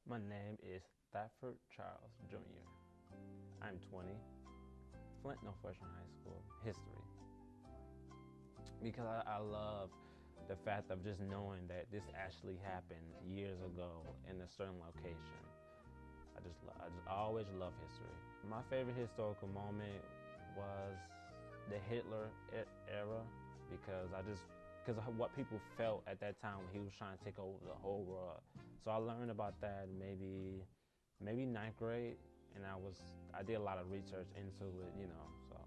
My name is Thafford Charles Jr. I'm 20. Flint Northwestern High School, history. Because I love the fact of just knowing that this actually happened years ago in a certain location. I always love history. My favorite historical moment was the Hitler era because of what people felt at that time when he was trying to take over the whole world. So I learned about that maybe ninth grade, and I did a lot of research into it, so.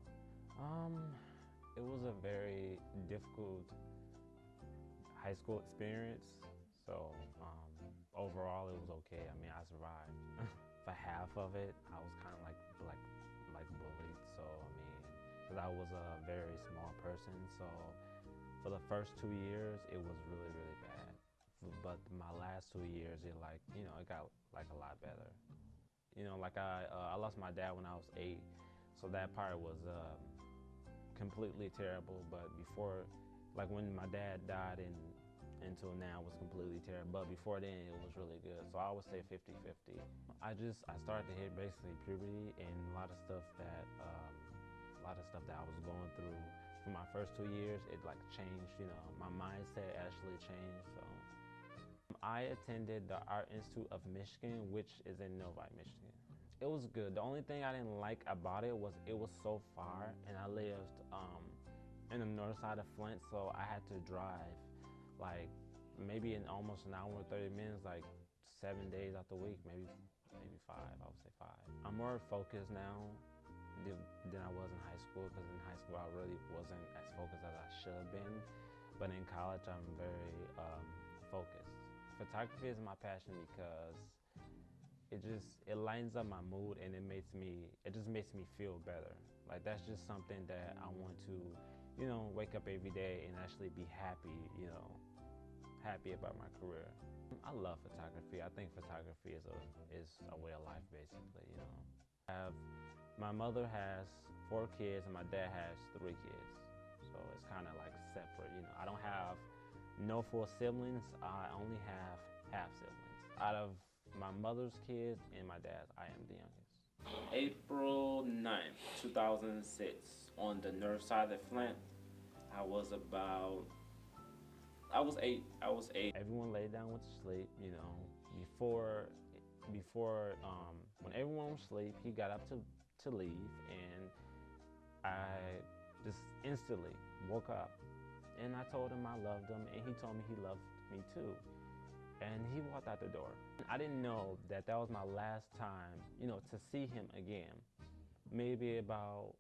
It was a very difficult high school experience. So overall it was okay. I mean, I survived. For half of it, I was kind of like bullied. So I mean, because I was a very small person. So for the first 2 years, it was really, really bad. But my last 2 years, it got like a lot better. I lost my dad when I was 8, so that part was completely terrible. But before, like when my dad died until now was completely terrible. But before then, it was really good. So I would say 50-50. I started to hit basically puberty, and a lot of stuff that I was going through for my first 2 years, it like changed, my mindset actually changed. So I attended the Art Institute of Michigan, which is in Novi, Michigan. It was good. The only thing I didn't like about it was so far, and I lived in the north side of Flint, so I had to drive like maybe in almost an hour and 30 minutes, like 7 days out the week, maybe 5, I would say 5. I'm more focused now than I was in high school, because in high school I really wasn't as focused as I should have been. But in college I'm very focused. Photography is my passion because it lightens up my mood, and it just makes me feel better. Like that's just something that I want to, wake up every day and actually be happy, happy about my career. I love photography. I think photography is a way of life, basically, My mother has 4 kids and my dad has 3 kids. So it's kind of like separate, I don't have no full siblings. I only have half siblings. Out of my mother's kids and my dad's, I am the youngest. April 9th, 2006, on the north side of Flint, I was 8. Everyone laid down went to sleep, before when everyone was asleep, he got up to leave, and I just instantly woke up, and I told him I loved him, and he told me he loved me too, and he walked out the door. I didn't know that was my last time, to see him again. Maybe about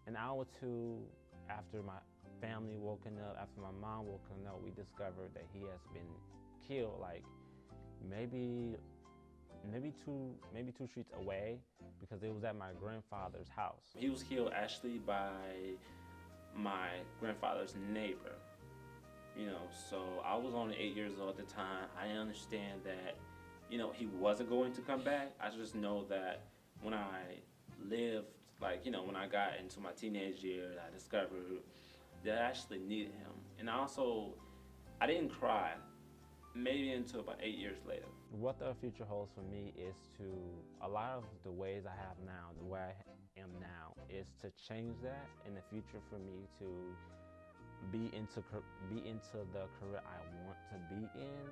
an hour or 2 after my family woken up, after my mom woken up, we discovered that he has been killed, like maybe 2 streets away, because it was at my grandfather's house. He was killed actually by my grandfather's neighbor. So I was only 8 years old at the time. I didn't understand that, he wasn't going to come back. I just know that when I lived, when I got into my teenage years, I discovered that I actually needed him. And I didn't cry maybe until about 8 years later. What the future holds for me is a lot of the ways I have now, the way I am now, is to change that in the future for me to be into the career I want to be in,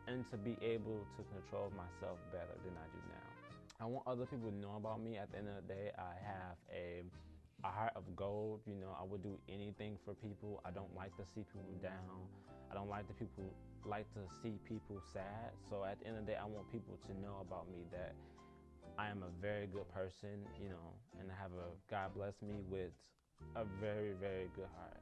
and to be able to control myself better than I do now. I want other people to know about me. At the end of the day, I have a heart of gold. I would do anything for people. I don't like to see people down. I don't like to see people sad. So at the end of the day, I want people to know about me, that I am a very good person, and God bless me with a very, very good heart.